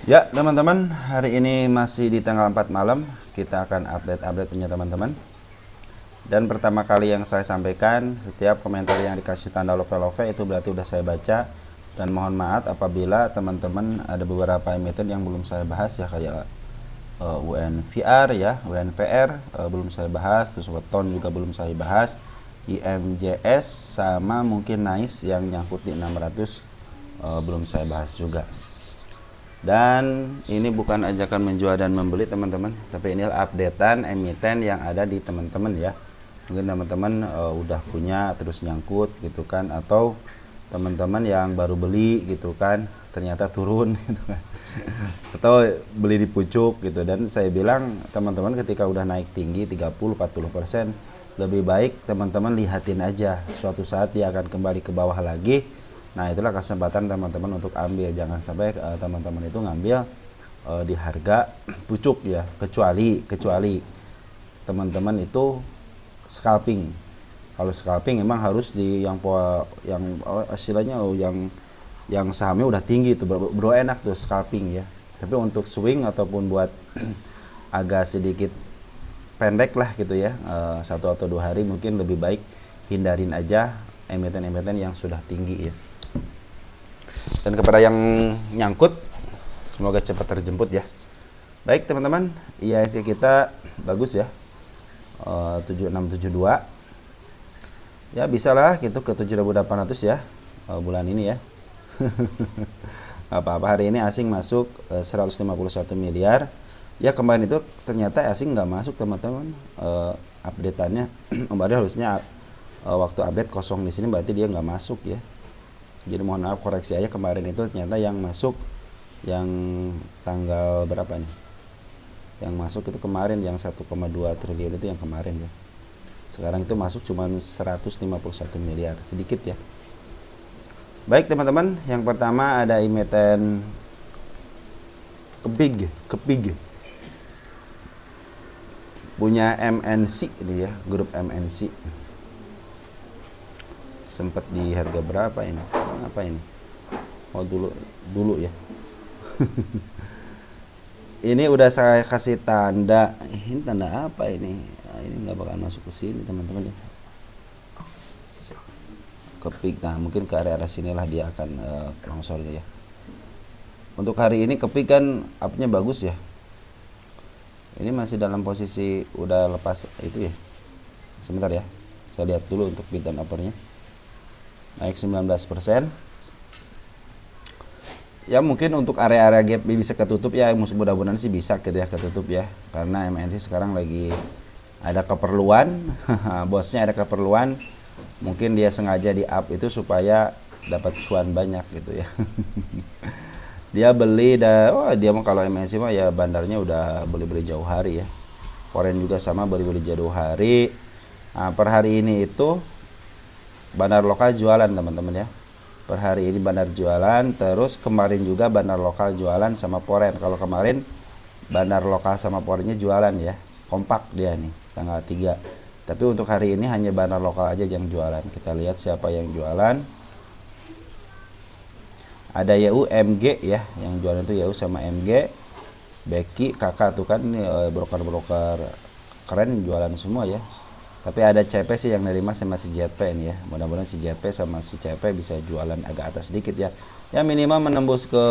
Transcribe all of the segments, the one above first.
Ya, teman-teman, hari ini masih di tanggal 4 malam. Kita akan update punya teman-teman. Dan pertama kali yang saya sampaikan, setiap komentar yang dikasih tanda love itu berarti udah saya baca. Dan mohon maaf apabila teman-teman ada beberapa emiten yang belum saya bahas ya, kayak UNVR ya, UNVR belum saya bahas, terus Weton juga belum saya bahas, IMJS sama mungkin NICE yang nyangkut di 600 belum saya bahas juga. Dan ini bukan ajakan menjual dan membeli teman-teman, tapi ini updatean emiten yang ada di teman-teman ya. Mungkin teman-teman udah punya terus nyangkut gitu kan, atau teman-teman yang baru beli gitu kan ternyata turun gitu kan, atau beli di pucuk gitu. Dan saya bilang teman-teman ketika udah naik tinggi 30-40%, lebih baik teman-teman lihatin aja, suatu saat dia akan kembali ke bawah lagi. Nah itulah kesempatan teman-teman untuk ambil, jangan sampai teman-teman itu ngambil di harga pucuk ya, kecuali teman-teman itu scalping. Kalau scalping emang harus di yang istilahnya yang sahamnya udah tinggi itu bro, enak tuh scalping ya. Tapi untuk swing ataupun buat agak sedikit pendek lah gitu ya, 1 atau 2 hari, mungkin lebih baik hindarin aja emiten-emiten yang sudah tinggi ya. Dan kepada yang nyangkut, semoga cepat terjemput ya. Baik teman-teman, IHSG kita bagus ya, 7672 ya, bisa lah gitu ke 7.800 ya bulan ini ya. Apa-apa, hari ini asing masuk 151 miliar ya. Kemarin itu ternyata asing nggak masuk teman-teman, updateannya kemarin harusnya waktu update kosong di sini, berarti dia nggak masuk ya. Jadi mohon maaf, koreksi aja, kemarin itu ternyata yang masuk yang tanggal berapa nih, yang masuk itu kemarin yang 1,2 triliun itu yang kemarin ya. Sekarang itu masuk cuma 151 miliar, sedikit ya. Baik teman-teman, yang pertama ada emiten Kepig punya MNC ini ya, grup MNC. Sempat di harga berapa ini? Apa ini? Oh dulu ya. Ini udah saya kasih tanda. Ini tanda apa ini? Nah, ini nggak bakal masuk ke sini teman-teman ya. Kepik, nah mungkin ke area sinilah dia akan longsornya ya. Untuk hari ini Kepik kan upnya bagus ya. Ini masih dalam posisi udah lepas itu ya. Sebentar ya, saya lihat dulu untuk bid dan uppernya. Naik 19%. Ya mungkin untuk area-area gap bisa ketutup ya, mudah-mudahan sih bisa ketutup ya, karena MNC sekarang lagi ada keperluan. Bosnya ada keperluan, mungkin dia sengaja di up itu supaya dapat cuan banyak gitu ya. Dia beli dia mau, kalau MNC mah ya bandarnya udah beli jauh hari ya. Foreign juga sama, beli jauh hari. Nah, per hari ini itu bandar lokal jualan teman-teman ya. Per hari ini bandar jualan, terus kemarin juga bandar lokal jualan sama foreign. Kalau kemarin bandar lokal sama foreignnya jualan ya, kompak dia nih tanggal 3. Tapi untuk hari ini hanya bandar lokal aja yang jualan. Kita lihat siapa yang jualan. Ada YU MG ya, yang jualan itu YU sama MG. Becky kakak tuh kan, broker-broker keren jualan semua ya. Tapi ada CP sih yang nerima sama si JP ini ya. Mudah-mudahan si JP sama si CP bisa jualan agak atas sedikit ya. Ya minimal menembus ke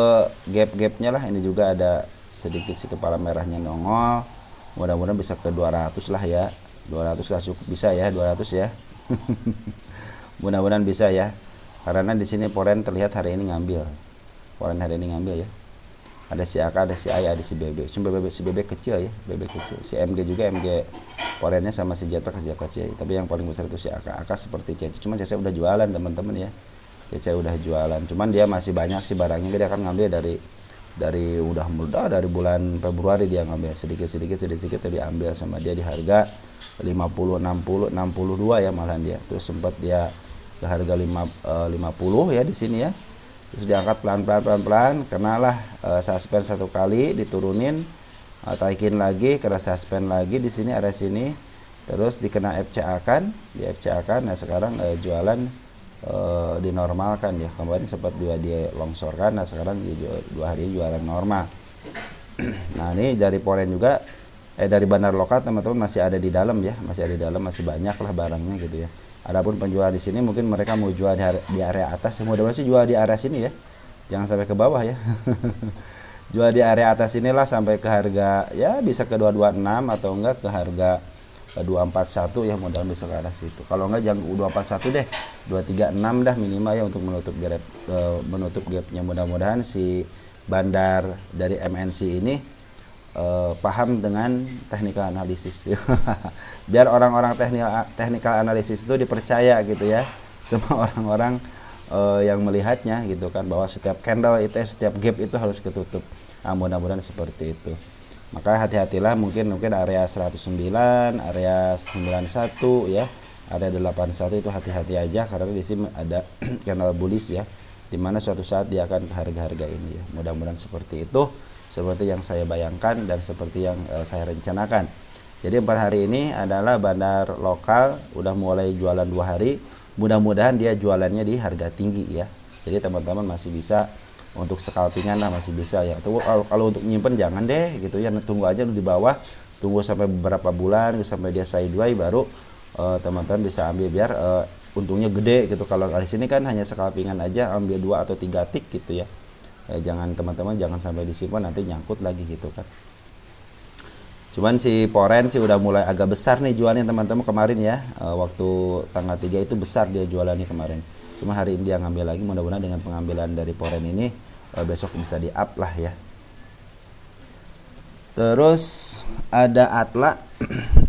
gap-gapnya lah. Ini juga ada sedikit si kepala merahnya nongol. Mudah-mudahan bisa ke 200 lah ya. 200 lah cukup bisa ya, 200 ya. Mudah-mudahan bisa ya. Karena di sini Foreign terlihat hari ini ngambil. Foreign hari ini ngambil ya. Ada si AK, ada si AI, ada si BB. Cuma si BB kecil ya, BB kecil. Si MG juga, MG Foreignnya sama si JP kecil. Tapi yang paling besar itu si AK. AK seperti CC. Cuma CC udah jualan teman-teman ya. CC udah jualan. Cuman dia masih banyak sih barangnya. Dia akan ngambil dari udah mudah dari bulan Februari dia ngambil sedikit diambil sama dia di harga 50, 60, 62 ya malahan dia. Terus sempat dia ke harga 50 ya di sini ya. Terus diangkat pelan-pelan, kenalah suspend satu kali, diturunin, taikin lagi, kena suspend lagi di sini, area sini, terus dikena FCA kan, di FCA kan. Nah sekarang jualan dinormalkan ya. Kemarin sempat dia longsorkan, nah sekarang 2 hari jualan normal. Nah ini dari Poren juga, dari bandar lokal teman-teman masih ada di dalam ya, masih ada di dalam, masih banyak lah barangnya gitu ya. Adapun penjual di sini mungkin mereka mau jual di area atas, mudah-mudahan sih jual di area sini ya, jangan sampai ke bawah ya. Jual di area atas inilah sampai ke harga ya bisa ke 226 atau enggak ke harga 241 ya, modal bisa ke arah situ. Kalau enggak jangan 241 deh, 236 dah minimal ya untuk menutup gapnya. Mudah-mudahan si bandar dari MNC ini paham dengan technical analisis. Biar orang-orang technical analisis itu dipercaya gitu ya sama orang-orang yang melihatnya gitu kan, bahwa setiap candle itu, setiap gap itu harus ketutup. Nah, mudah-mudahan seperti itu. Maka hati-hatilah, mungkin area 109, area 91 ya, area 81 itu hati-hati aja karena di sini ada candle bullish ya, dimana suatu saat dia akan ke harga-harga ini ya. Mudah-mudahan seperti itu, seperti yang saya bayangkan dan seperti yang saya rencanakan. Jadi 4 hari ini adalah bandar lokal udah mulai jualan 2 hari. Mudah-mudahan dia jualannya di harga tinggi ya. Jadi teman-teman masih bisa untuk scalpingan lah, masih bisa ya. Kalau untuk nyimpen jangan deh gitu ya, tunggu aja di bawah, tunggu sampai beberapa bulan sampai dia sideways baru teman-teman bisa ambil biar untungnya gede gitu. Kalau di sini kan hanya scalpingan aja, ambil 2 atau 3 tick gitu ya. Jangan teman-teman jangan sampai disimpan nanti nyangkut lagi gitu kan. Cuman si Poren sih udah mulai agak besar nih jualannya teman-teman kemarin ya. Waktu tanggal 3 itu besar dia jualannya kemarin. Cuma hari ini dia ngambil lagi, mudah-mudahan dengan pengambilan dari Poren ini besok bisa di up lah ya. Terus ada Atla.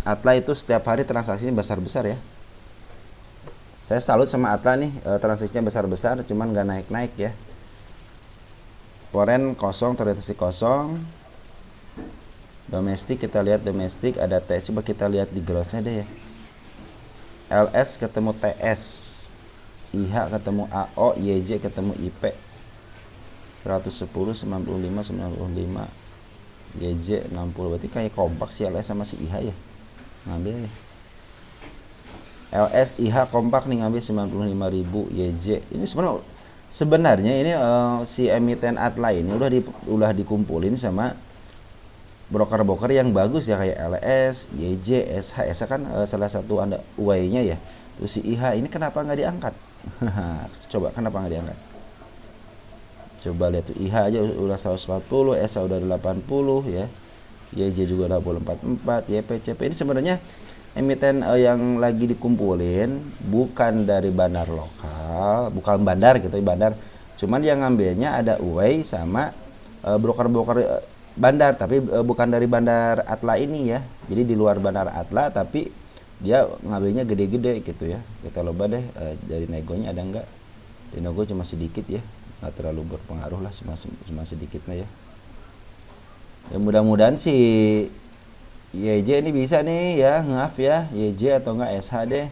Atla itu setiap hari transaksinya besar-besar ya. Saya salut sama Atla nih, transaksinya besar-besar cuman nggak naik-naik ya. Poren kosong, terdeteksi kosong. Domestik, kita lihat domestik ada TS, coba kita lihat di grossnya deh ya. LS ketemu TS, IH ketemu AO, YJ ketemu IP. 110, 95, 95, YJ 60, berarti kayak kompak si LS sama si IH ya. Ngambil ya. LS IH kompak nih, ngambil 95.000. YJ ini sebenarnya ini si emiten Atla ini udah dikumpulin sama broker-broker yang bagus ya, kayak LS, YJ, SH. SH kan salah satu ada UAE-nya ya. Terus si IH ini kenapa nggak diangkat? Coba kenapa nggak diangkat? Coba lihat tuh, IH aja udah 140, SH udah 80 ya. YJ juga udah 44, YPCP. Ini sebenarnya emiten yang lagi dikumpulin bukan dari bandar lokal, bukan bandar gitu, bandar. Cuman yang ngambilnya ada UAE sama broker-broker bandar, tapi bukan dari bandar Atla ini ya. Jadi di luar bandar Atla, tapi dia ngambilnya gede-gede gitu ya. Kita coba deh dari negonya ada enggak. Di nego cuma sedikit ya, nggak terlalu berpengaruh lah, cuma sedikit lah ya. Ya mudah-mudahan si YJ ini bisa nih ya, ngaf ya, YJ atau enggak SH deh.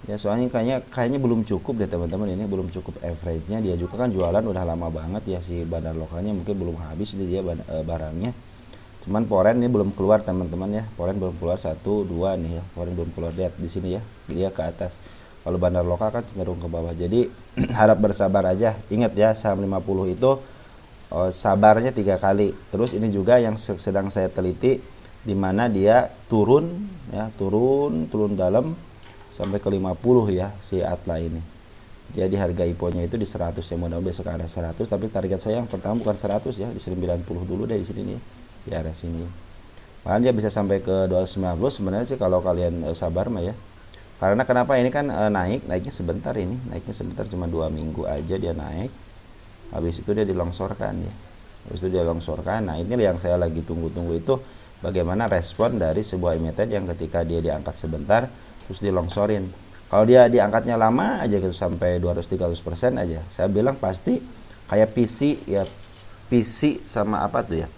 Ya soalnya kayaknya belum cukup deh teman-teman, ini belum cukup average-nya. Dia juga kan jualan udah lama banget ya, si bandar lokalnya mungkin belum habis dia barangnya. Cuman Poren ini belum keluar teman-teman ya. Poren belum keluar 1 2 nih ya. Poren belum keluar, lihat di sini ya. Dia ke atas. Kalau bandar lokal kan cenderung ke bawah. Jadi harap bersabar aja. Ingat ya, saham 50 itu sabarnya 3 kali. Terus ini juga yang sedang saya teliti, di mana dia turun ya, turun dalam sampai ke 50 ya si Atla ini. Dia di harga IPO-nya itu di 100 ya, mudah-mudahan besok ada 100, tapi target saya yang pertama bukan 100 ya, di 90 dulu deh di sini nih. Di area sini. Bahkan dia bisa sampai ke 290 sebenarnya sih kalau kalian sabar mah ya. Karena kenapa ini kan naiknya sebentar ini, naiknya sebentar cuma 2 minggu aja dia naik. Habis itu dia dilongsorkan ya. Habis itu dia longsorkan. Nah, ini yang saya lagi tunggu-tunggu itu bagaimana respon dari sebuah emiten yang ketika dia diangkat sebentar terus dilongsorin. Kalau dia diangkatnya lama aja gitu sampai 200-300% aja, saya bilang pasti kayak PC ya, PC sama apa tuh ya,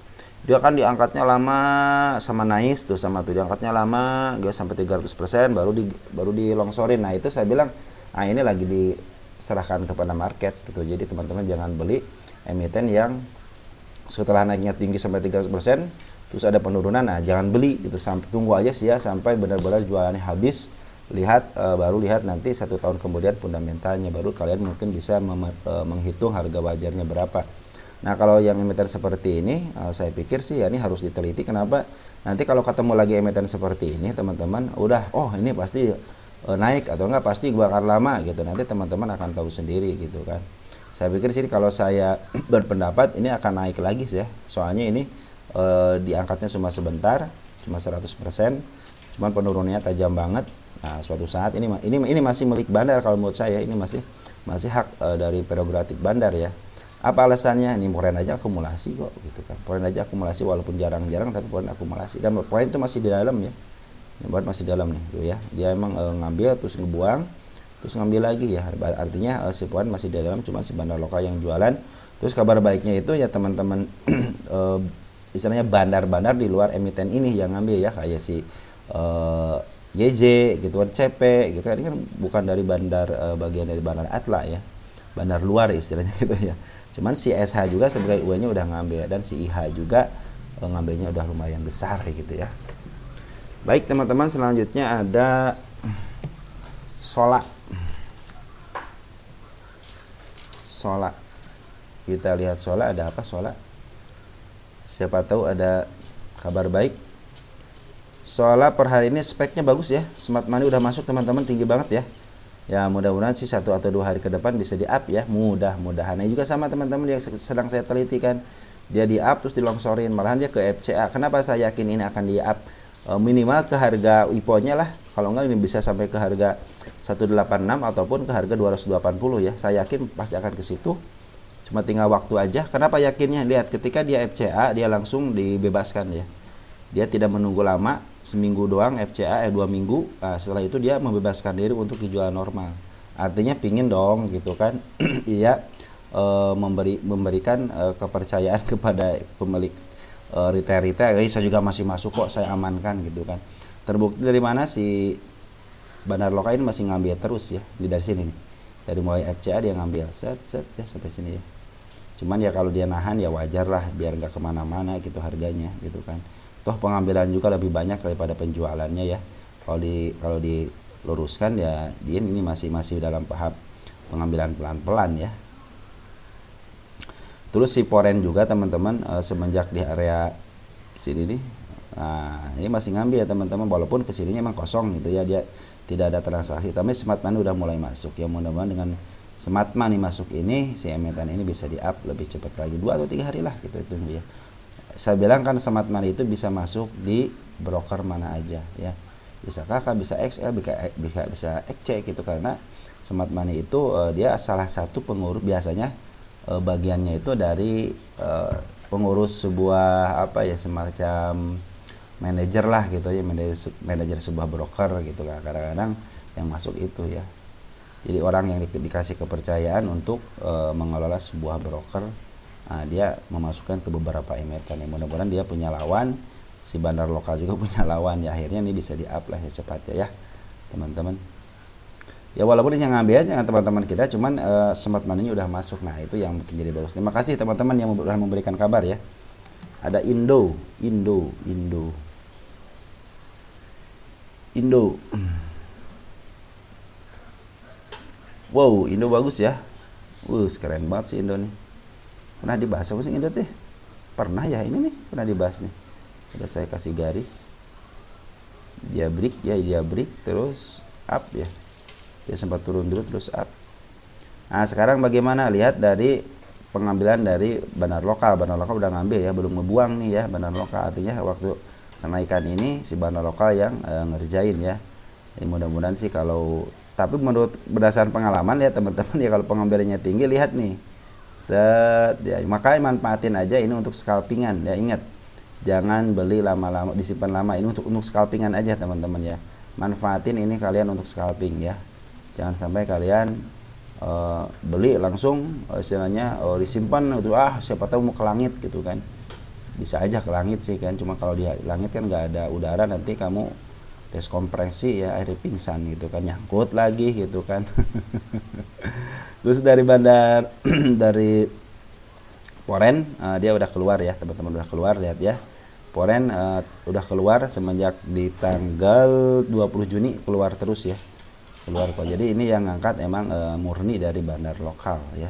dia kan diangkatnya lama, sama Nice tuh sama tuh diangkatnya lama dia sampai 300% baru dilongsorin. Nah itu saya bilang, nah ini lagi diserahkan kepada market gitu. Jadi teman-teman jangan beli emiten yang setelah naiknya tinggi sampai 300% terus ada penurunan. Nah jangan beli gitu, sampai tunggu aja sih ya sampai benar-benar jualannya habis. Baru lihat nanti 1 tahun kemudian fundamentalnya, baru kalian mungkin bisa menghitung harga wajarnya berapa. Nah kalau yang emiten seperti ini, saya pikir sih ya ini harus diteliti. Kenapa? Nanti kalau ketemu lagi emiten seperti ini teman-teman, udah oh ini pasti naik atau enggak pasti bakal lama gitu. Nanti teman-teman akan tahu sendiri gitu kan. Saya pikir sih kalau saya berpendapat ini akan naik lagi sih ya. Soalnya ini diangkatnya cuma sebentar, cuma 100%, cuman penurunannya tajam banget. Nah, suatu saat ini masih milik bandar kalau menurut saya, ini masih hak dari prerogatif bandar ya. Apa alasannya? Ini poren aja akumulasi kok gitu kan. Poren aja akumulasi walaupun jarang-jarang tapi poren akumulasi. Dan poren itu masih di dalam ya. Buat masih dalam nih tuh ya. Dia emang ngambil terus ngebuang, terus ngambil lagi ya. Artinya si poren masih di dalam, cuma si bandar lokal yang jualan. Terus kabar baiknya itu ya teman-teman istilahnya bandar-bandar di luar emiten ini yang ngambil ya, kayak si YZ gitu kan, CP gitu kan, ini kan bukan dari bandar bagian dari bandar Atla ya, bandar luar istilahnya gitu ya. Cuman si SH juga sebagai UE-nya udah ngambil, dan si IH juga ngambilnya udah lumayan besar gitu ya. Baik teman-teman, selanjutnya ada Sola. Kita lihat Sola, ada apa Sola? Siapa tahu ada kabar baik. Sola per hari ini speknya bagus ya. Smart money udah masuk teman-teman, tinggi banget ya. Ya mudah-mudahan sih 1 atau 2 hari ke depan bisa di up ya, mudah-mudahan. Ini juga sama teman-teman yang sedang saya teliti kan, dia di up terus dilongsorin, malahan dia ke FCA. Kenapa saya yakin ini akan di up minimal ke harga IPO-nya lah, kalau enggak ini bisa sampai ke harga 186 ataupun ke harga 280 ya. Saya yakin pasti akan ke situ, cuma tinggal waktu aja. Kenapa yakinnya? Lihat ketika dia FCA dia langsung dibebaskan ya, dia tidak menunggu lama, seminggu doang FCA 2 minggu. Nah, setelah itu dia membebaskan diri untuk dijual normal. Artinya pingin dong gitu kan. Iya, memberikan kepercayaan kepada pemilik retail. Saya juga masih masuk kok, saya amankan gitu kan. Terbukti dari mana si bandar lokal ini masih ngambil terus ya, dari sini nih. Dari mulai FCA dia ngambil set ya sampai sini ya. Cuman ya kalau dia nahan ya wajar lah, biar nggak kemana-mana gitu harganya gitu kan. Toh pengambilan juga lebih banyak daripada penjualannya ya. Kalau diluruskan ya, dia ini masih dalam tahap pengambilan pelan-pelan ya. Terus si poren juga teman-teman semenjak di area sini nih, nah ini masih ngambil ya teman-teman, walaupun kesininya emang kosong gitu ya, dia tidak ada transaksi. Tapi smart money udah mulai masuk ya, mudah-mudahan dengan smart money masuk ini si emiten ini bisa di up lebih cepat lagi, 2 atau 3 hari lah gitu itu ya. Saya bilang kan smart money itu bisa masuk di broker mana aja ya, bisa KK, bisa XL, bisa XC gitu, karena smart money itu dia salah satu pengurus, biasanya bagiannya itu dari pengurus sebuah apa ya, semacam manajer lah gitu ya, manajer sebuah broker gitu lah, kadang-kadang yang masuk itu ya. Jadi orang yang dikasih kepercayaan untuk mengelola sebuah broker, dia memasukkan ke beberapa emiten. Mudah-mudahan dia punya lawan, si bandar lokal juga punya lawan ya, akhirnya ini bisa di up lah ya cepatnya ya teman-teman. Ya walaupun yang ngambil jangan teman-teman kita, cuman smart money-nya udah masuk. Nah itu yang bikin jadi bagus. Terima kasih teman-teman yang sudah memberikan kabar ya. Ada Indo. Wow, Indo bagus ya. Keren banget sih Indo nih. Pernah dibahas apa sih Indo teh? Pernah ya, ini nih pernah dibahas nih. Udah saya kasih garis. Dia break terus up ya. Dia sempat turun dulu terus up. Nah sekarang bagaimana? Lihat dari pengambilan dari bandar lokal. Bandar lokal udah ngambil ya, belum ngebuang nih ya bandar lokal. Artinya waktu kenaikan ini si bandar lokal yang ngerjain ya. Mudah-mudahan sih kalau, tapi menurut berdasarkan pengalaman ya teman-teman ya, kalau pengambilannya tinggi lihat nih. Set ya, makanya manfaatin aja ini untuk scalpingan ya. Ingat, jangan beli lama-lama, disimpan lama. Ini untuk scalpingan aja teman-teman ya. Manfaatin ini kalian untuk scalping ya. Jangan sampai kalian beli langsung istilahnya disimpan itu, siapa tahu mau ke langit gitu kan. Bisa aja ke langit sih kan, cuma kalau di langit kan nggak ada udara, nanti kamu deskompresi ya, akhirnya pingsan gitu kan, nyangkut lagi gitu kan. Terus dari bandar dari poren dia udah keluar ya teman-teman, udah keluar, lihat ya. Poren udah keluar semenjak di tanggal 20 Juni keluar terus ya. Keluar kok. Jadi ini yang ngangkat emang murni dari bandar lokal ya.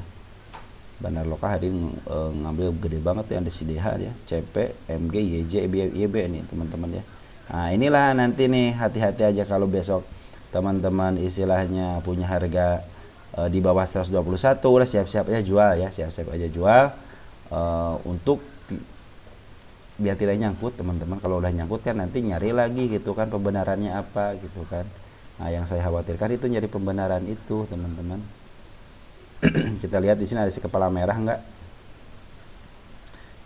Bandar lokal hari ini ngambil gede banget ya, ada si DH ya, CP, MG, YJ, YB nih teman-teman ya. Nah inilah nanti nih, hati-hati aja kalau besok teman-teman istilahnya punya harga di bawah 121, udah siap-siap aja jual ya, siap-siap aja jual untuk biar tidak nyangkut teman-teman. Kalau udah nyangkut kan nanti nyari lagi gitu kan pembenarannya apa gitu kan. Nah yang saya khawatirkan itu nyari pembenaran itu teman-teman. Kita lihat di sini ada si kepala merah enggak?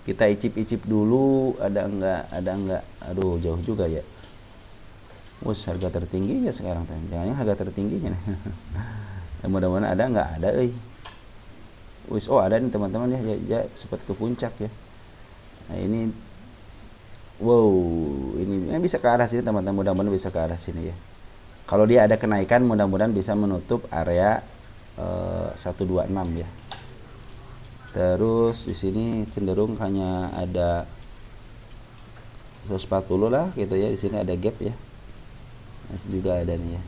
Kita icip-icip dulu, ada enggak? Aduh jauh juga ya. Wus, harga tertingginya sekarang, jangan harga tertingginya. Mudah-mudahan ada enggak? Ada Wis, oh ada nih teman-teman ya, sempat ke puncak ya. Nah ini, wow, ini bisa ke arah sini teman-teman, mudah-mudahan bisa ke arah sini ya. Kalau dia ada kenaikan, mudah-mudahan bisa menutup area 126 ya. Terus di sini cenderung hanya ada 140 lah gitu ya. Di sini ada gap ya. Masih juga ada nih ya.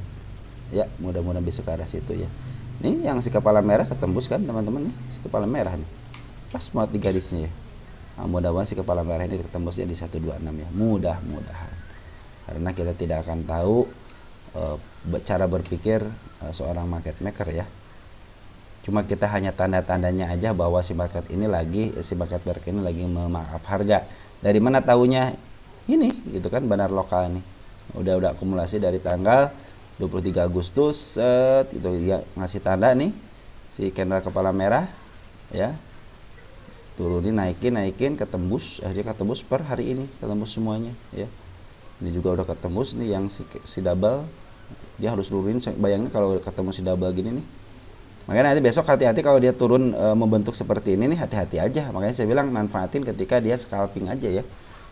Ya, mudah-mudahan bisa ke arah situ ya. Nih yang si kepala merah ketembus kan teman-teman nih. Si kepala merah nih. Pas banget di garisnya ya. Nah, mudah-mudahan si kepala merah ini ketembusnya di 126 ya. Mudah-mudahan. Karena kita tidak akan tahu cara berpikir seorang market maker ya. Cuma kita hanya tanda-tandanya aja bahwa si market maker ini lagi memaaf harga. Dari mana tahunya? Ini gitu kan, Bandar lokal nih. Udah akumulasi dari tanggal 23 Agustus itu ya, ngasih tanda nih si candle kepala merah ya. Turunin, naikin, ketembus, akhirnya ketembus per hari ini, ketembus semuanya ya. Ini juga udah ketembus nih yang si double. Dia harus turunin, bayangin kalau ketemu si double gini nih. Makanya nanti besok hati-hati kalau dia turun membentuk seperti ini nih, hati-hati aja. Makanya saya bilang manfaatin ketika dia scalping aja ya.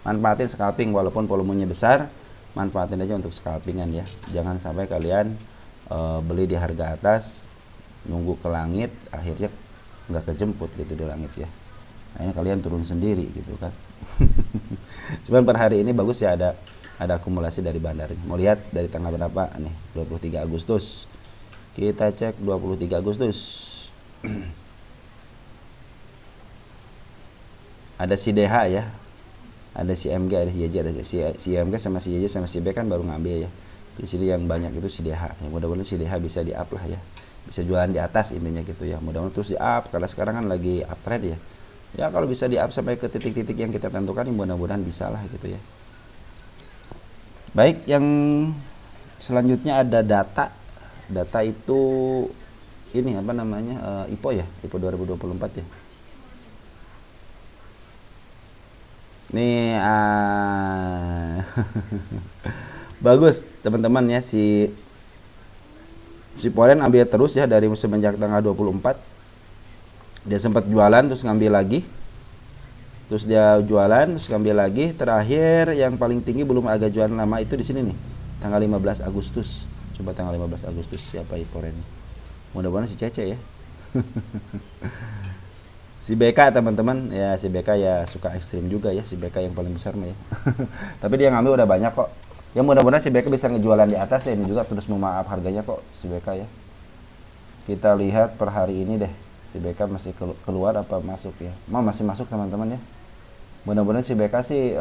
Manfaatin scalping walaupun volumenya besar, manfaatin aja untuk scalpingan ya. Jangan sampai kalian beli di harga atas, nunggu ke langit, akhirnya nggak kejemput gitu di langit ya. Akhirnya kalian turun sendiri gitu kan. Cuman per hari ini bagus ya, ada akumulasi dari bandarnya. Mau lihat dari tanggal berapa nih? 23 Agustus. Kita cek 23 Agustus. Ada si DH ya. Ada si MG, ada si YJ, ada si MG sama si YJ sama si B kan baru ngambil ya. Di sini yang banyak itu si DH. Ya, mudah-mudahan si DH bisa di up lah ya. Bisa jualan di atas intinya gitu ya. Mudah-mudahan terus di up karena sekarang kan lagi uptrend ya. Ya kalau bisa di up sampai ke titik-titik yang kita tentukan, ya mudah-mudahan bisa lah gitu ya. Baik, yang selanjutnya ada data. Data itu ini apa namanya, IPO ya, IPO 2024 ya. Nih bagus teman-teman ya, si Polen ambil terus ya dari semenjak tanggal 24. Dia sempat jualan terus ngambil lagi. Terus dia jualan terus ngambil lagi. Terakhir yang paling tinggi belum agak jualan lama itu di sini nih. Tanggal 15 Agustus. Coba tanggal 15 Agustus siapa Polen? Mudah-mudahan si Cece ya. Si BK teman-teman ya, si BK ya suka ekstrim juga ya, si BK yang paling besar mah ya. Tapi dia ngambil udah banyak kok. Ya mudah-mudahan si BK bisa ngejualan di atas ya, ini juga terus memaaf harganya kok si BK ya. Kita lihat per hari ini deh. Si BK masih keluar apa masuk ya? Masih masuk teman-teman ya. Mudah-mudahan si BK sih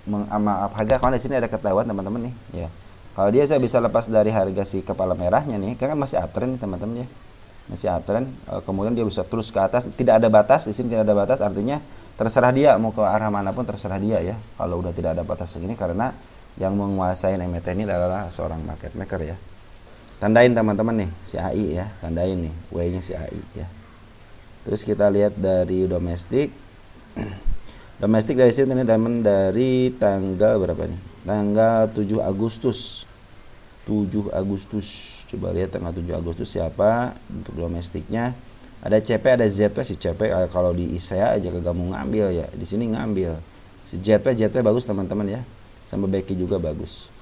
maaf harga, karena di sini ada ketahuan teman-teman nih ya. Kalau dia saya bisa lepas dari harga si kepala merahnya nih, kan masih uptrend nih teman-teman ya. Masih uptrend, kemudian dia bisa terus ke atas, tidak ada batas, di sini tidak ada batas, artinya terserah dia mau ke arah manapun, terserah dia ya. Kalau udah tidak ada batas segini, karena yang menguasai MT ini adalah seorang market maker ya. Tandain teman-teman nih si AI ya, tandain nih W-nya si AI ya. Terus kita lihat dari domestik. Domestik dari sini teman-teman dari tanggal berapa nih? Tanggal 7 Agustus. 7 Agustus. Coba lihat tanggal 7 Agustus siapa untuk domestiknya. Ada CP, ada ZP. Si CP kalau di ISEA aja kagak mau ngambil ya. Di sini ngambil. Si ZP bagus teman-teman ya. Sama Becky juga bagus.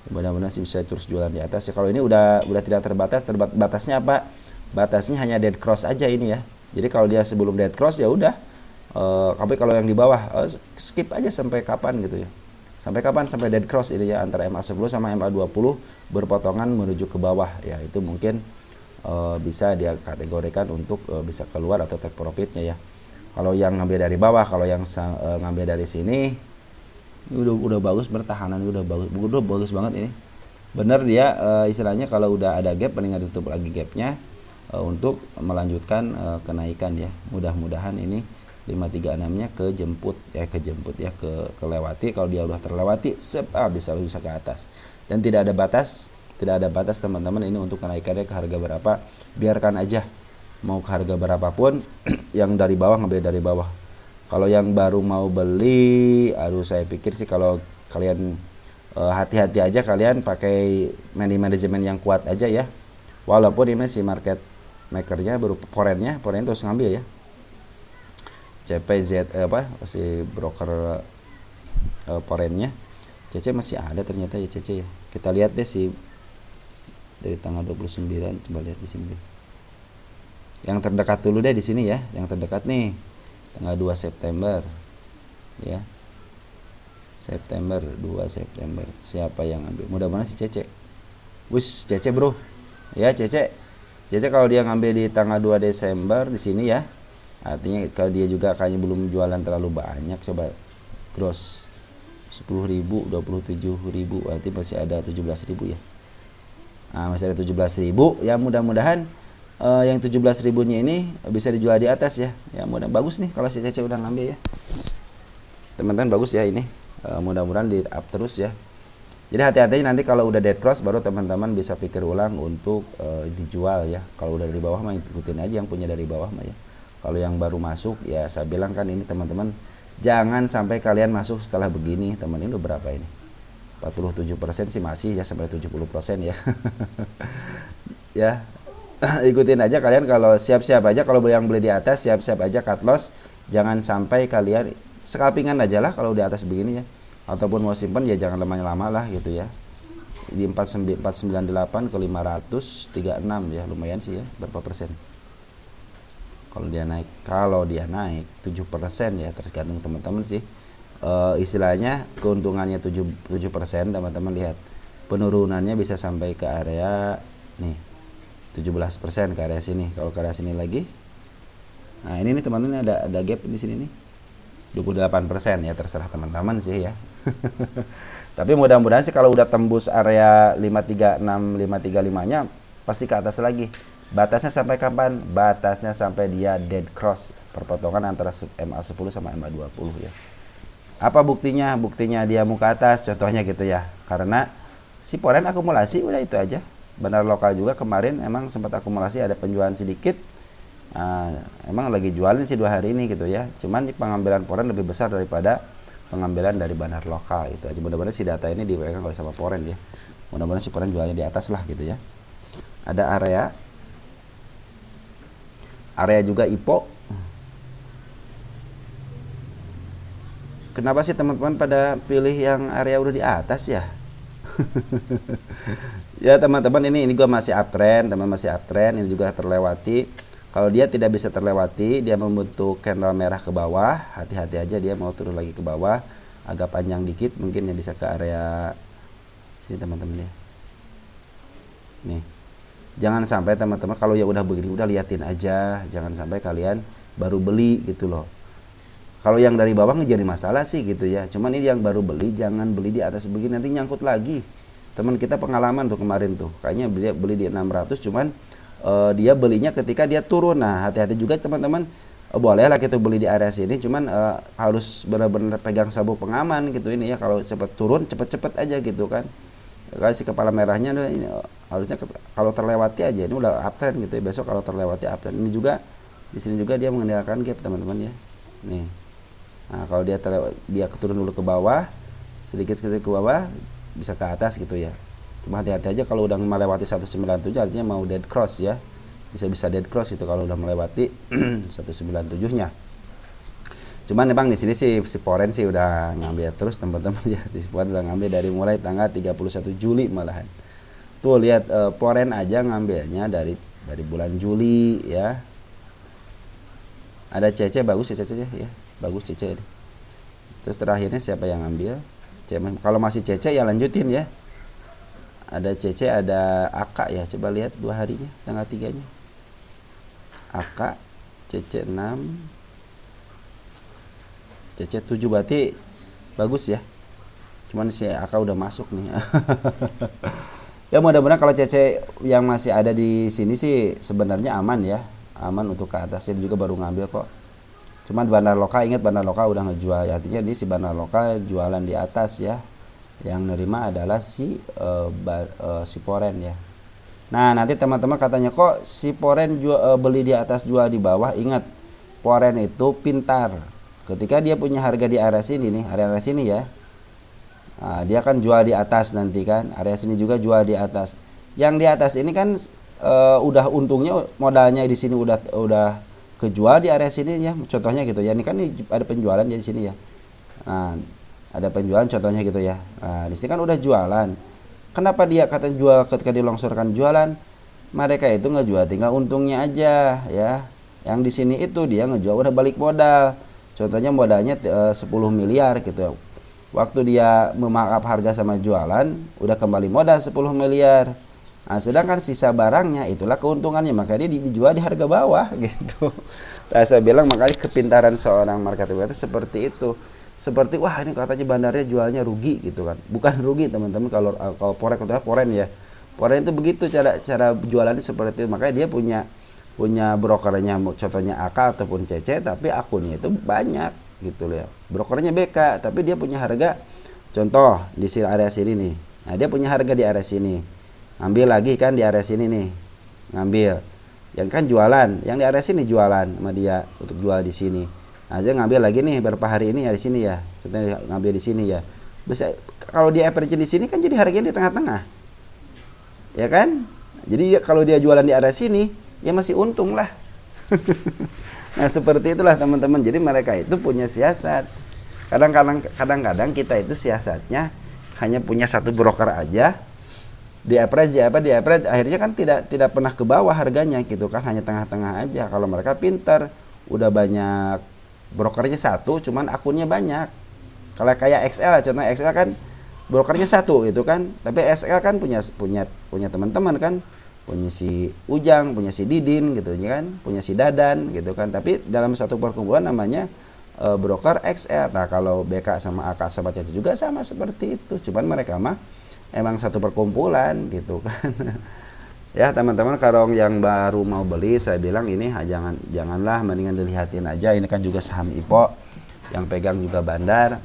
Mudah-mudahan sih bisa terus jualan di atas ya. Kalau ini udah tidak terbatas. Batasnya apa? Batasnya hanya dead cross aja ini ya. Jadi kalau dia sebelum dead cross ya udah. Tapi kalau yang di bawah skip aja sampai kapan gitu ya. Sampai kapan? Sampai dead cross ini ya, antara MA10 sama MA20 berpotongan menuju ke bawah ya. Itu mungkin bisa dia kategorikan untuk bisa keluar atau take profitnya ya. Kalau yang ngambil dari bawah, kalau yang ngambil dari sini ini udah bagus, bertahanan udah bagus banget ini. Bener dia istilahnya kalau udah ada gap paling nggak ditutup lagi gapnya untuk melanjutkan kenaikan ya. Mudah-mudahan ini 536-nya kejemput ya, kelewati. Kalau dia udah terlewati bisa ke atas. Dan tidak ada batas teman-teman ini untuk kenaikannya ke harga berapa. Biarkan aja mau ke harga berapapun yang dari bawah ngambil dari bawah. Kalau yang baru mau beli, saya pikir sih kalau kalian hati-hati aja, kalian pakai manajemen yang kuat aja ya. Walaupun ini si market makernya baru foreign terus ngambil ya. CPZ si broker foreignnya CC masih ada ternyata ya CC ya. Kita lihat deh si dari tanggal 29, coba lihat di sini deh. Yang terdekat dulu deh di sini ya, yang terdekat nih tanggal 2 September ya. September 2 September. Siapa yang ambil? Mudah-mudahan si CC. Wis CC bro. Ya CC. CC kalau dia ngambil di tanggal 2 Desember di sini ya. Artinya kalau dia juga kayaknya belum jualan terlalu banyak, coba gross 10.000, 27.000, berarti masih ada 17.000 ya. Nah, masih ada 17.000 ya, mudah-mudahan yang 17.000-nya ini bisa dijual di atas ya. Ya mudah bagus nih kalau si CC udah ngambil ya. Teman-teman bagus ya ini. Mudah-mudahan di up terus ya. Jadi hati-hati nanti kalau udah dead cross baru teman-teman bisa pikir ulang untuk dijual ya. Kalau udah dari bawah mah ikutin aja yang punya dari bawah mah ya. Kalau yang baru masuk ya saya bilang kan ini teman-teman jangan sampai kalian masuk setelah begini. Teman ini udah berapa ini? 47% sih masih ya, sampai 70% ya. Ya. Ikutin aja kalian, kalau siap-siap aja kalau yang beli di atas, siap-siap aja cut loss. Jangan sampai kalian scalpingan aja lah kalau di atas begini ya. Ataupun mau simpen ya jangan lama-lama lah gitu ya. Di 498 ke 536 ya, lumayan sih ya, berapa persen. Kalau dia naik 7% ya, tergantung teman-teman sih. Istilahnya keuntungannya 7% teman-teman lihat. Penurunannya bisa sampai ke area nih 17% ke area sini. Kalau ke area sini lagi. Nah, ini nih teman-teman ada gap di sini nih. 28% ya, terserah teman-teman sih ya. Tapi mudah-mudahan sih kalau udah tembus area 536, 535-nya pasti ke atas lagi. Batasnya sampai kapan? Batasnya sampai dia dead cross, perpotongan antara MA10 sama MA20 ya. Apa buktinya? Buktinya dia mau ke atas, contohnya gitu ya. Karena si foreign akumulasi udah itu aja. Benar lokal juga kemarin emang sempat akumulasi, ada penjualan sedikit. Emang lagi jualin sih 2 hari ini gitu ya. Cuman pengambilan foreign lebih besar daripada pengambilan dari bandar lokal itu aja. Mudah-mudahan si data ini dipegang oleh sama foreign ya. Mudah-mudahan si foreign jualnya di atas lah gitu ya. Ada area juga IPO. Kenapa sih teman-teman pada pilih yang area udah di atas ya? Ya teman-teman, ini gua masih uptrend, masih uptrend, ini juga terlewati. Kalau dia tidak bisa terlewati, dia membentuk candle merah ke bawah, hati-hati aja dia mau turun lagi ke bawah, agak panjang dikit, mungkin ya bisa ke area sini teman-teman ya. Nih. Jangan sampai teman-teman kalau ya udah begini udah liatin aja, jangan sampai kalian baru beli gitu loh. Kalau yang dari bawah nggak jadi masalah sih gitu ya. Cuman ini yang baru beli jangan beli di atas begini, nanti nyangkut lagi. Teman kita pengalaman tuh kemarin tuh, kayaknya beli di 600 cuman dia belinya ketika dia turun. Nah, hati-hati juga teman-teman. Boleh lah kita beli di area sini, cuman harus benar-benar pegang sabuk pengaman gitu ini ya. Kalau cepet turun cepet-cepet aja gitu kan. Kasih kepala merahnya ini harusnya kalau terlewati aja, ini udah uptrend gitu ya. Besok kalau terlewati uptrend, ini juga di sini juga dia mengandalkan gap teman-teman ya. Nih. Nah, kalau dia turun dulu ke bawah, sedikit ke bawah bisa ke atas gitu ya. Cuma hati-hati aja kalau udah melewati 197 artinya mau dead cross ya. Bisa dead cross itu kalau udah melewati 197-nya. Cuman memang di sini sih si foreign sih udah ngambil terus teman-teman ya. Si foreign udah ngambil dari mulai tanggal 31 Juli malahan. Tuh lihat foreign aja ngambilnya dari bulan Juli ya. Ada CC bagus ya CC ya. Bagus CC. Terus terakhirnya siapa yang ngambil? Kalau masih CC ya lanjutin ya. ada CC, ada AK ya. Coba lihat 2 harinya, tanggal 3-nya. AK, CC 6, CC 7, berarti bagus ya. Cuman si AK udah masuk nih. Ya mudah-mudahan kalau CC yang masih ada di sini sih sebenarnya aman ya. Aman untuk ke atas. Saya juga baru ngambil kok. Cuman Bandar Lokal, ingat Bandar Lokal udah ngejual ya. Artinya di si Bandar Lokal jualan di atas ya. Yang nerima adalah si Poren ya. Nah nanti teman-teman katanya kok si Poren beli di atas jual di bawah. Ingat Poren itu pintar. Ketika dia punya harga di area sini nih, area sini ya. Nah, dia kan jual di atas nanti kan, area sini juga jual di atas. Yang di atas ini kan udah untungnya modalnya di sini udah kejual di area sini ya. Contohnya gitu ya. Ini kan ada penjualan di sini ya. Nah, ada penjualan contohnya gitu ya. Nah, di sini kan udah jualan. Kenapa dia kata jual ketika dilongsorkan jualan? Mereka itu ngejual tinggal untungnya aja ya. Yang di sini itu dia ngejual udah balik modal. Contohnya modalnya 10 miliar gitu. Waktu dia memarkup harga sama jualan, udah kembali modal 10 miliar. Nah, sedangkan sisa barangnya itulah keuntungannya, makanya dia dijual di harga bawah gitu. Nah, saya bilang makanya kepintaran seorang marketing itu seperti itu. Seperti wah ini katanya bandarnya jualnya rugi gitu kan. Bukan rugi teman-teman, kalau Poren ya. Poren itu begitu cara jualannya seperti itu. Makanya dia punya brokernya, contohnya AK ataupun CC, tapi akunnya itu banyak gitu ya. Brokernya BK, tapi dia punya harga, contoh di area sini nih. Nah, dia punya harga di area sini. Ngambil lagi kan di area sini nih. Ngambil. Yang kan jualan, yang di area sini jualan sama dia untuk jual di sini. Nah, dia ngambil lagi nih beberapa hari ini ya di sini ya. Contohnya ngambil di sini ya. Bisa kalau dia average di sini kan jadi harganya di tengah-tengah. Ya kan? Jadi kalau dia jualan di area sini, ya masih untung lah. Nah seperti itulah teman-teman. Jadi mereka itu punya siasat. Kadang-kadang kita itu siasatnya hanya punya satu broker aja. Di average akhirnya kan tidak pernah ke bawah harganya gitu kan, hanya tengah-tengah aja. Kalau mereka pintar, udah banyak brokernya satu, cuman akunnya banyak. Kalau kayak XL, contohnya XL kan brokernya satu itu kan, tapi XL kan punya teman-teman kan. Punya si Ujang, punya si Didin gitu ya kan, punya si Dadan gitu kan. Tapi dalam satu perkumpulan namanya broker XL. Nah, kalau BK sama AK sama CC juga sama seperti itu. Cuman mereka mah emang satu perkumpulan gitu kan. Ya, teman-teman kalau yang baru mau beli saya bilang ini janganlah, mendingan dilihatin aja. Ini kan juga saham IPO yang pegang juga Bandar.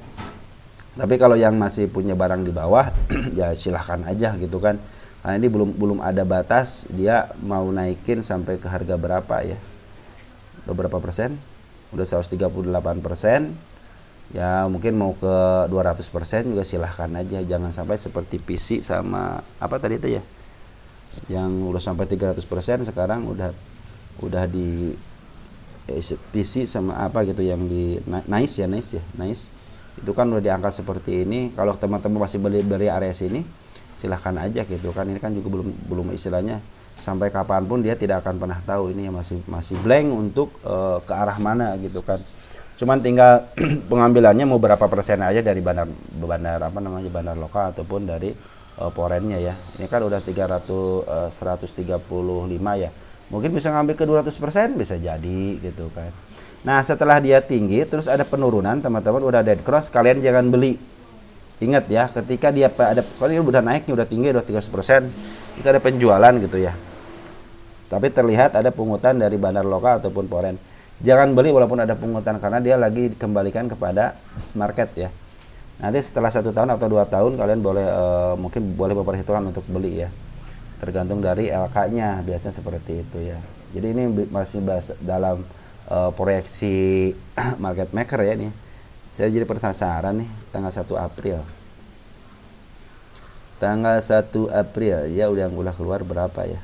Tapi kalau yang masih punya barang di bawah ya silahkan aja gitu kan. Nah, ini belum ada batas dia mau naikin sampai ke harga berapa ya. Berapa persen? Udah 138%. Ya mungkin mau ke 200% juga silahkan aja. Jangan sampai seperti PC sama apa tadi itu ya. Yang udah sampai 300% sekarang udah di PC sama apa gitu yang di Nice. Itu kan udah diangkat seperti ini. Kalau teman-teman masih beli area sini silahkan aja gitu kan. Ini kan juga belum istilahnya sampai kapanpun dia tidak akan pernah tahu ini ya, masih blank untuk ke arah mana gitu kan. Cuman tinggal pengambilannya mau berapa persen aja dari bandar lokal ataupun dari Porennya ya. Ini kan udah 135 ya. Mungkin bisa ngambil ke 200% bisa jadi gitu kan. Nah, setelah dia tinggi terus ada penurunan, teman-teman udah dead cross, kalian jangan beli. Ingat ya, ketika dia kalau dia udah naiknya udah tinggi udah 300%, bisa ada penjualan gitu ya. Tapi terlihat ada pungutan dari bandar lokal ataupun Poren. Jangan beli walaupun ada pungutan karena dia lagi dikembalikan kepada market ya. Nanti setelah 1 tahun atau 2 tahun kalian boleh mungkin boleh memperhitungkan untuk beli ya. Tergantung dari LK-nya, biasanya seperti itu ya. Jadi ini masih dalam proyeksi market maker ya nih. Saya jadi penasaran nih tanggal 1 April. Tanggal 1 April ya udah keluar berapa ya?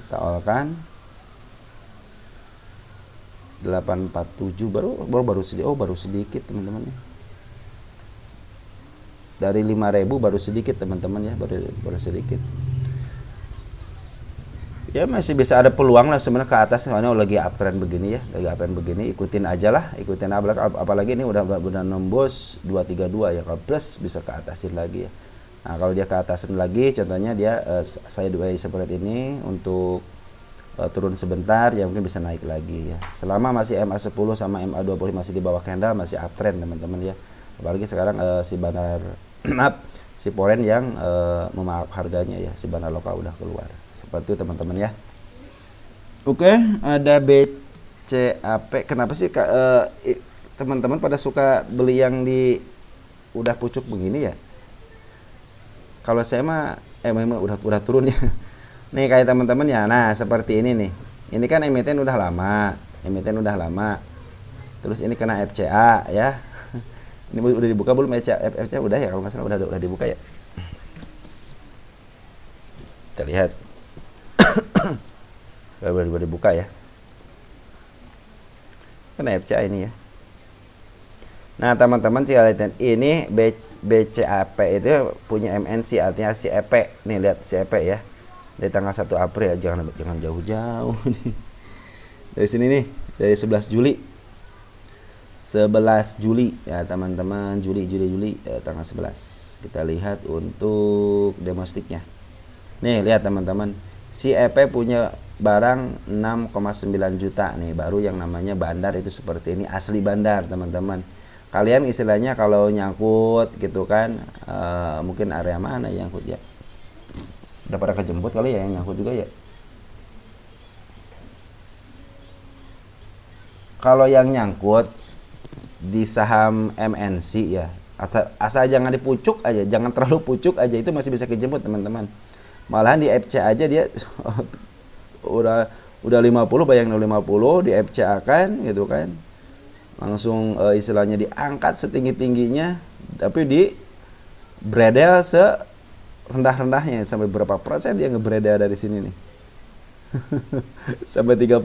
Kita olkan 847 baru sedikit teman-teman ya. Dari 5.000 baru sedikit teman-teman ya, baru sedikit. Ya masih bisa ada peluang lah sebenarnya ke atas, soalnya lagi uptrend begini ya, ikutin aja lah, apalagi ini udah nembus 232 ya, kalau plus bisa ke atasin lagi ya. Nah, kalau dia ke atasan lagi, contohnya dia sideways seperti ini untuk turun sebentar, ya mungkin bisa naik lagi ya. Selama masih MA10 sama MA20 masih di bawah candle, masih uptrend teman-teman ya. Apalagi sekarang si Banar maaf, si Foreign yang memaaf harganya ya, si Banar lokal udah keluar. Seperti itu teman-teman ya. Oke, ada BCAP. Kenapa sih teman-teman pada suka beli yang di udah pucuk begini ya? Kalau saya mah memang udah turun ya. Nih kayak teman-teman ya. Nah, seperti ini nih. Ini kan emiten udah lama. Emiten udah lama. Terus ini kena FCA ya. Ini udah dibuka belum FCA udah ya, kalau nggak salah udah dibuka ya. Kita lihat. Udah dibuka ya. Kena FCA ini ya. Nah, teman-teman lihat ini BCAP itu punya MNC, artinya si EP. Nih lihat si EP ya. Dari tanggal 1 April ya, jangan jauh-jauh nih. Dari sini nih, dari 11 Juli. 11 Juli ya, teman-teman, Juli tanggal 11. Kita lihat untuk domestiknya. Nih, lihat teman-teman. Si EP punya barang 6,9 juta nih, baru yang namanya bandar itu seperti ini, asli bandar, teman-teman. Kalian istilahnya kalau nyangkut gitu kan, mungkin area mana yang nyangkut ya? Udah pada kejemput kali ya yang nyangkut juga ya. Kalau yang nyangkut di saham MNC ya, asal jangan dipucuk aja, jangan terlalu pucuk aja, itu masih bisa kejemput teman-teman. Malahan di FC aja dia udah 50, bayangin 50 di FCA kan gitu kan. Langsung istilahnya diangkat setinggi-tingginya, tapi di bredel serendah-rendahnya, sampai berapa persen dia ngebredel dari sini nih. Sampai 30%,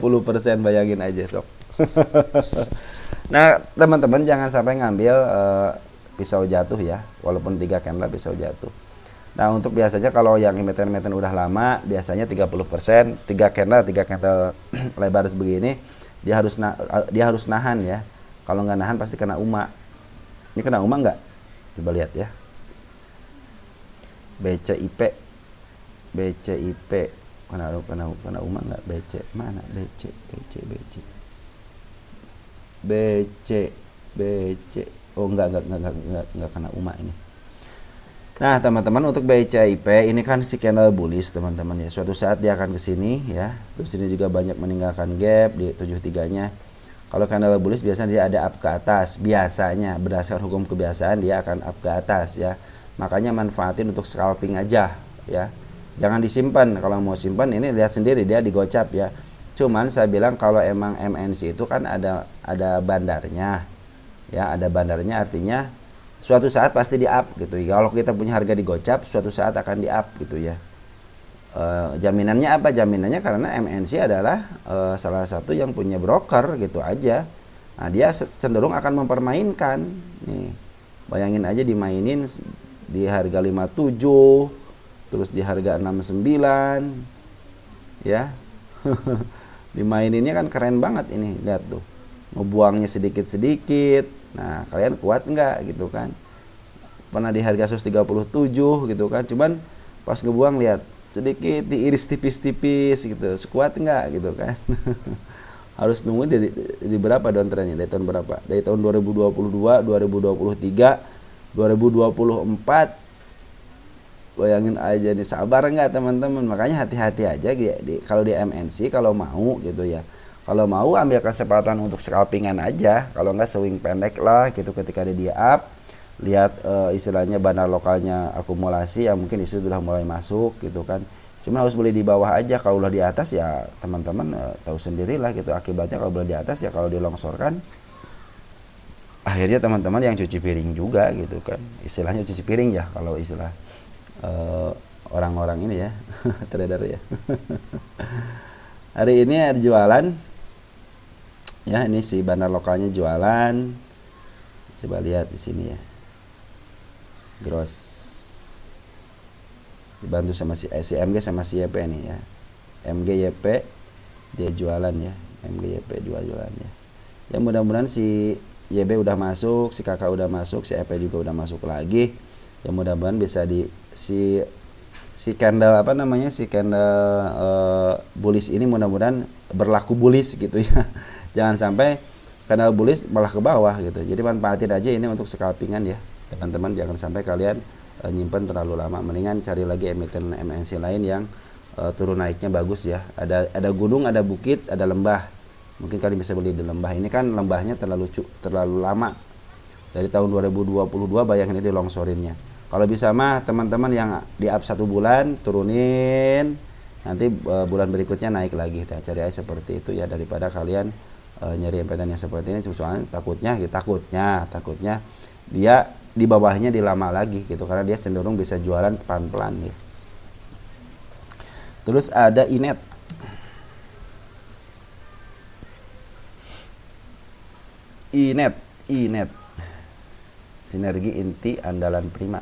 bayangin aja sok. Nah, teman-teman jangan sampai ngambil pisau jatuh ya, walaupun 3 candle pisau jatuh. Nah, untuk biasanya kalau yang emiten-emiten udah lama, biasanya 30%, 3 candle lebar sebegini, dia harus nahan ya. Kalau nggak nahan pasti kena UMA. Ini kena UMA nggak? Coba lihat ya. BCIP kena UMA nggak? Mana BC oh nggak kena UMA ini. Nah, teman-teman, untuk BCIP ini kan si candle bullish teman-teman ya. Suatu saat dia akan ke sini ya. Terus ini juga banyak meninggalkan gap di 73-nya. Kalau candle bullish biasanya dia ada up ke atas. Biasanya berdasarkan hukum kebiasaan dia akan up ke atas ya. Makanya manfaatin untuk scalping aja ya. Jangan disimpan. Kalau mau simpan ini lihat sendiri dia digocap ya. Cuman saya bilang kalau emang MNC itu kan ada bandarnya. Ya, ada bandarnya, artinya suatu saat pasti di up gitu ya. Kalau kita punya harga digocap, suatu saat akan di up gitu ya. Jaminannya apa? Jaminannya karena MNC adalah salah satu yang punya broker gitu aja. Nah, dia cenderung akan mempermainkan nih. Bayangin aja dimainin di harga 57, terus di harga 69 ya. Dimaininnya kan keren banget ini, lihat tuh. Ngebuangnya sedikit-sedikit. Nah, kalian kuat nggak gitu kan? Pernah di harga 137 gitu kan, cuman pas ngebuang lihat sedikit diiris tipis-tipis gitu, sekuat nggak gitu kan. Harus nunggu di berapa downtrendnya, dari tahun berapa, dari tahun 2022, 2023, 2024. Bayangin aja nih, sabar nggak teman-teman. Makanya hati-hati aja kalau di MNC, kalau mau gitu ya. Kalau mau ambil kesempatan untuk scalpingan aja, kalau nggak swing pendek lah gitu ketika dia up. Lihat istilahnya bandar lokalnya akumulasi, yang mungkin isu sudah mulai masuk gitu kan. Cuma harus beli di bawah aja. Kalau udah di atas ya teman-teman tahu sendirilah gitu akibatnya. Kalau beli di atas ya, kalau dilongsorkan akhirnya teman-teman yang cuci piring juga gitu kan. Istilahnya cuci piring ya kalau istilah orang-orang ini ya. Trader ya. Hari ini ada jualan ya, ini si bandar lokalnya jualan. Coba lihat di sini ya. Gross dibantu sama si MG sama si YP nih ya. MG YP dia jualan ya. MG YP jualan ya. Ya mudah-mudahan si YB udah masuk, si kakak udah masuk, si EP juga udah masuk lagi. Ya mudah-mudahan bisa si candle apa namanya, si candle bullish ini mudah-mudahan berlaku bullish gitu ya. Jangan sampai candle bullish malah ke bawah gitu. Jadi manfaatin aja ini untuk scalpingan ya teman-teman. Jangan sampai kalian nyimpen terlalu lama. Mendingan cari lagi emiten MNC lain yang turun naiknya bagus ya. Ada gunung, ada bukit, ada lembah. Mungkin kalian bisa beli di lembah. Ini kan lembahnya terlalu lama. Dari tahun 2022 bayangin ini dilongsorinnya. Kalau bisa mah teman-teman yang di up 1 bulan turunin, nanti bulan berikutnya naik lagi. Cari aja seperti itu ya, daripada kalian nyari empetan yang seperti ini. Soalnya takutnya dia di bawahnya dilama lagi gitu, karena dia cenderung bisa jualan pelan-pelan gitu. Terus ada inet. Inet sinergi inti andalan prima.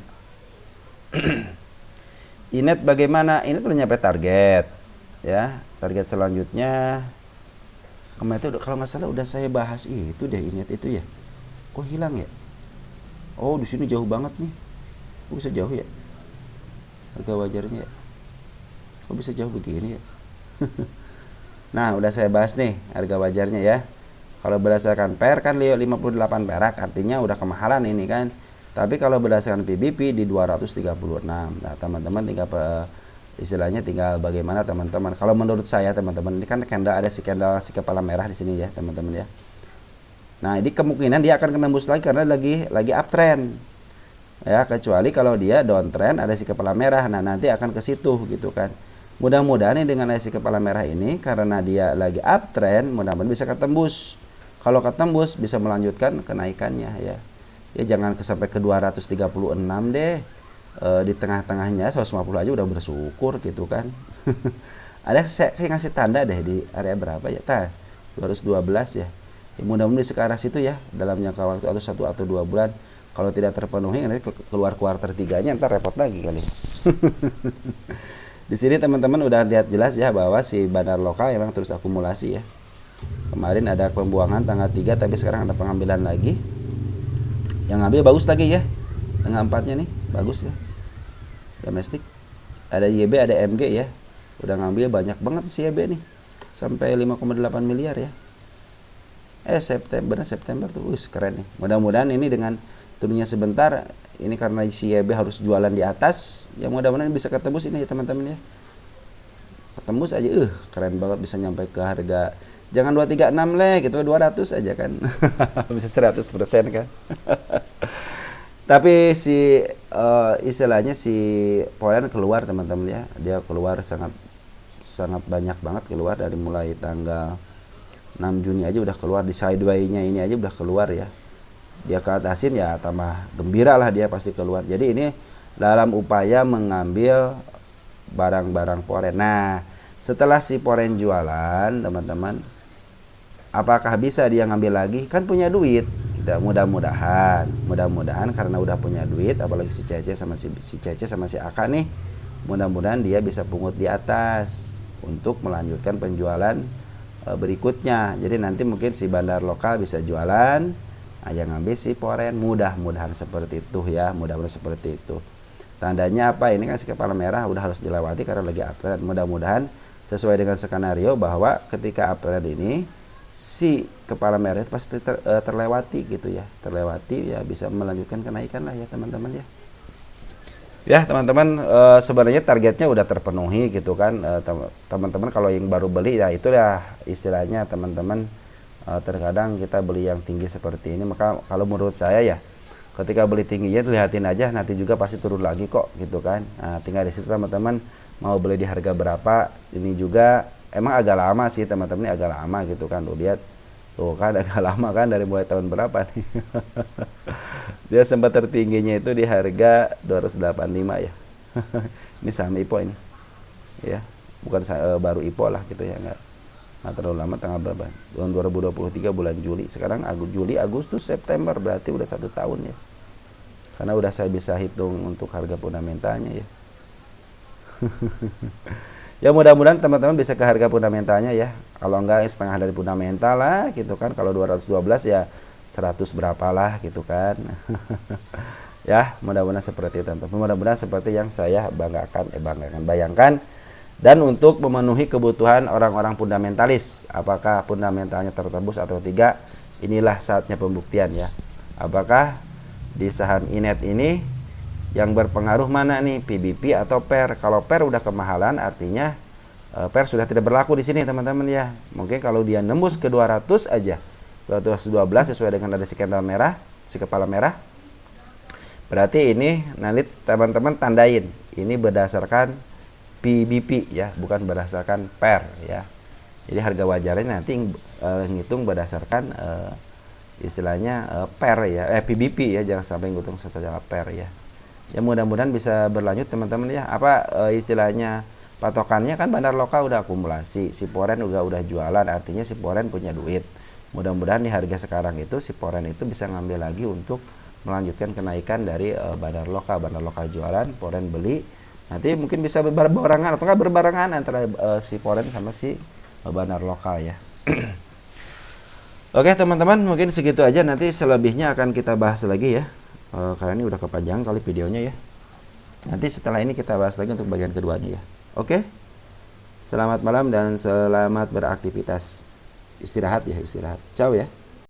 Inet bagaimana? Inet udah nyampe target ya. Target selanjutnya kemarin itu kalau nggak salah udah saya bahas itu deh, Inet itu ya. Kok hilang ya? Oh, di sini jauh banget nih. Kok bisa jauh ya? Harga wajarnya ya. Kok bisa jauh begini ya? Nah, udah saya bahas nih harga wajarnya ya. Kalau berdasarkan per kan 58 perak, artinya udah kemahalan ini kan. Tapi kalau berdasarkan PBP di 236. Nah, teman-teman tinggal istilahnya tinggal bagaimana teman-teman. Kalau menurut saya teman-teman, ini kan ada si kepala merah di sini ya, teman-teman ya. Nah, ini kemungkinan dia akan menembus lagi karena lagi uptrend. Ya, kecuali kalau dia downtrend ada si kepala merah. Nah, nanti akan ke situ gitu kan. Mudah-mudahan dengan si kepala merah ini karena dia lagi uptrend, mudah-mudahan bisa ketembus. Kalau ketembus bisa melanjutkan kenaikannya ya. Ya jangan sampai ke 236 deh. Di tengah-tengahnya 150 aja udah bersyukur gitu kan. Ada saya ngasih tanda deh di area berapa ya? 212 ya. Mudah-mudahan bisa ke arah situ ya dalam jangka waktu atau 1 atau 2 bulan. Kalau tidak terpenuhi nanti keluar kuartal 3-nya ntar repot lagi kali. Di sini teman-teman udah lihat jelas ya bahwa si bandar lokal memang terus akumulasi ya. Kemarin ada pembuangan tanggal 3, tapi sekarang ada pengambilan lagi. Yang ngambil bagus lagi ya. Tengah 4-nya nih bagus ya. Domestik. Ada YB, ada MG ya. Udah ngambil banyak banget si YB nih. Sampai 5,8 miliar ya. September tuh keren nih. Mudah-mudahan ini dengan turunnya sebentar, ini karena si YB harus jualan di atas, ya mudah-mudahan bisa ketembus ini ya teman-teman ya. Ketembus aja keren banget, bisa nyampe ke harga jangan 236 gitu, 200 aja kan. Bisa 100% kan. Tapi si istilahnya si poin keluar teman-teman ya. Dia keluar sangat banyak banget keluar dari mulai tanggal 6 Juni aja udah keluar, di sideway-nya ini aja udah keluar ya. Dia ke atasin ya tambah gembira lah dia pasti keluar. Jadi ini dalam upaya mengambil barang-barang foreign. Nah, setelah si foreign jualan teman-teman, apakah bisa dia ngambil lagi? Kan punya duit. Kita mudah-mudahan karena udah punya duit, apalagi si Cece sama si Aka nih, mudah-mudahan dia bisa pungut di atas untuk melanjutkan penjualan berikutnya. Jadi nanti mungkin si bandar lokal bisa jualan, aja ngambil si foreign. Mudah-mudahan seperti itu ya, mudah-mudahan seperti itu. Tandanya apa? Ini kan si kepala merah udah harus dilewati karena lagi uptrend. Mudah-mudahan sesuai dengan skenario bahwa ketika uptrend ini si kepala merah itu pasti terlewati gitu ya, terlewati ya, bisa melanjutkan kenaikan lah ya teman-teman ya. Ya teman-teman, sebenarnya targetnya udah terpenuhi gitu kan. Teman-teman kalau yang baru beli ya itulah istilahnya teman-teman, terkadang kita beli yang tinggi seperti ini, maka kalau menurut saya ya ketika beli tinggi ya lihatin aja, nanti juga pasti turun lagi kok gitu kan. Nah, tinggal di situ teman-teman mau beli di harga berapa. Ini juga emang agak lama sih teman-teman, ini agak lama gitu kan. Tuh lihat tuh kan agak lama kan, dari mulai tahun berapa nih. Dia sempat tertingginya itu di harga 285 ya. Ini saham IPO ini ya, bukan baru IPO lah gitu ya, nggak terlalu lama. Tanggal berapa? Tahun 2023 bulan Juli. Sekarang Juli, Agustus, September, berarti udah 1 tahun ya. Karena udah saya bisa hitung untuk harga fundamentalnya ya. Ya mudah-mudahan teman-teman bisa ke harga fundamentalnya ya. Kalau enggak setengah dari fundamental lah gitu kan. Kalau 212 ya 100 berapa lah gitu kan. Ya, mudah-mudahan seperti itu teman-teman. Mudah-mudahan seperti yang saya bayangkan. Dan untuk memenuhi kebutuhan orang-orang fundamentalis, apakah fundamentalnya tertebus atau tidak, inilah saatnya pembuktian ya. Apakah di saham INET ini yang berpengaruh mana nih, PBP atau PER? Kalau PER udah kemahalan, artinya PER sudah tidak berlaku di sini teman-teman ya. Mungkin kalau dia nembus ke 200 aja, 212 sesuai dengan ada si candle merah, si kepala merah, berarti ini nanti teman-teman tandain ini berdasarkan PBP ya, bukan berdasarkan PER ya. Jadi harga wajarnya nanti ngitung berdasarkan istilahnya PER ya, PBP ya, jangan sampai ngitung secara PER ya. Ya mudah-mudahan bisa berlanjut teman-teman ya. Apa istilahnya patokannya kan bandar lokal udah akumulasi, si Poren udah jualan, artinya si Poren punya duit. Mudah-mudahan di harga sekarang itu si Poren itu bisa ngambil lagi untuk melanjutkan kenaikan dari bandar lokal jualan, Poren beli. Nanti mungkin bisa berbarengan atau enggak berbarengan antara si Poren sama si bandar lokal ya. Oke teman-teman, mungkin segitu aja, nanti selebihnya akan kita bahas lagi ya. Karena ini udah kepanjangan kali videonya ya. Nanti setelah ini kita bahas lagi untuk bagian keduanya ya. Oke. Selamat malam dan selamat beraktivitas. Istirahat ya, istirahat. Ciao ya.